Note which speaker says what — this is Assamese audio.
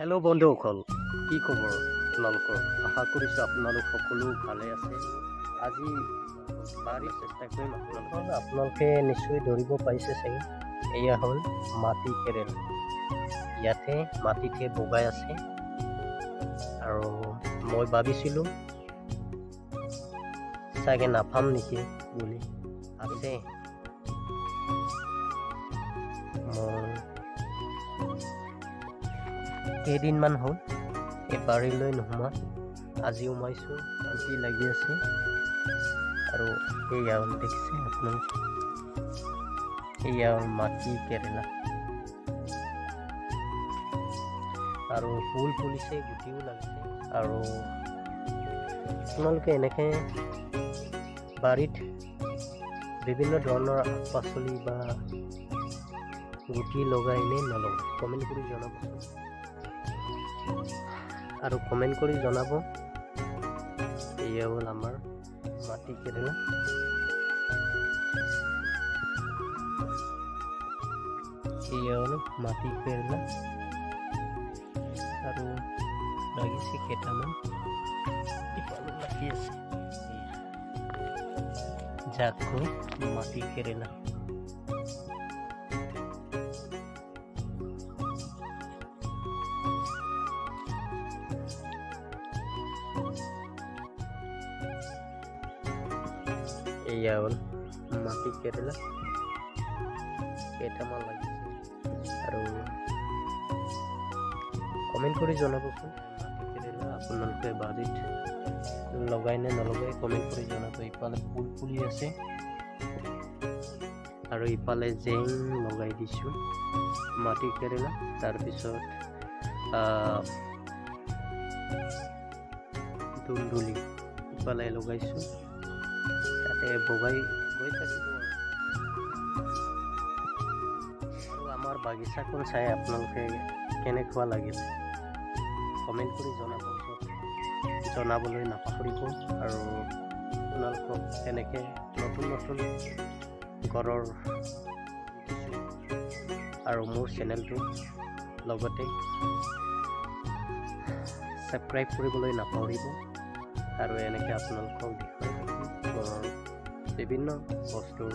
Speaker 1: হেল্ল' বন্ধুসকল, কি খবৰ আপোনালোকৰ? আশা কৰিছোঁ আপোনালোক সকলো ভালে আছে। আজি বাৰীৰ চেষ্টা কৰিম আপোনালোকে নিশ্চয় ধৰিব পাৰিছে চাগে। এয়া হ'ল মাটি কেৰেলা। ইয়াতে মাটিতে বগাই আছে আৰু মই ভাবিছিলোঁ চাগে নাপাম নেকি বুলি। আছে মই কেইদিনমান হ'ল এই বাৰীলৈ নোসোমোৱা, আজি সোমাইছোঁ। শান্তি লাগি আছে আৰু এয়া হ'ল দেখিছে আপোনালোকে, এয়া হ'ল মাটি কেৰেলা আৰু ফুল ফুলিছে, গুটিও লাগিছে। আৰু আপোনালোকে এনেকৈ বাৰীত বিভিন্ন ধৰণৰ শাক পাচলি বা গুটি লগাই নে নলগাই কমেণ্ট কৰি জনাবচোন। আৰু কমেণ্ট কৰি জনাব। এয়া হ'ল আমাৰ মাটি কেৰেলা। এয়া হ'ল মাটি কেৰেলা আৰু লাগিছে কেইটামান, লাগি আছে জাকৈ মাটি কেৰেলা। এয়া হ'ল মাটি কেৰেলা, কেইটামান লাগিছে আৰু কমেণ্ট কৰি জনাবচোন। মাটি কেৰেলা আপোনালোকে বাৰীত লগাই নে নলগাই কমেণ্ট কৰি জনাব। ইফালে ফুল ফুলি আছে আৰু ইফালে জেং লগাই দিছোঁ মাটি কেৰেলা। তাৰপিছত দুন্দুলি ইফালে লগাইছোঁ, তাতে বগাই গৈ থাকিব। আৰু আমাৰ বাগিচাখন চাই আপোনালোকে কেনেকুৱা লাগিল কমেণ্ট কৰি জনাবলৈ নাপাহৰিব। আৰু আপোনালোকক তেনেকৈ নতুন নতুন ঘৰৰ আৰু মোৰ চেনেলটো লগতে ছাবস্ক্ৰাইব কৰিবলৈ নাপাহৰিব। আৰু এনেকৈ আপোনালোকৰ বিষয়ে ঘৰৰ বিভিন্ন বস্তুৰ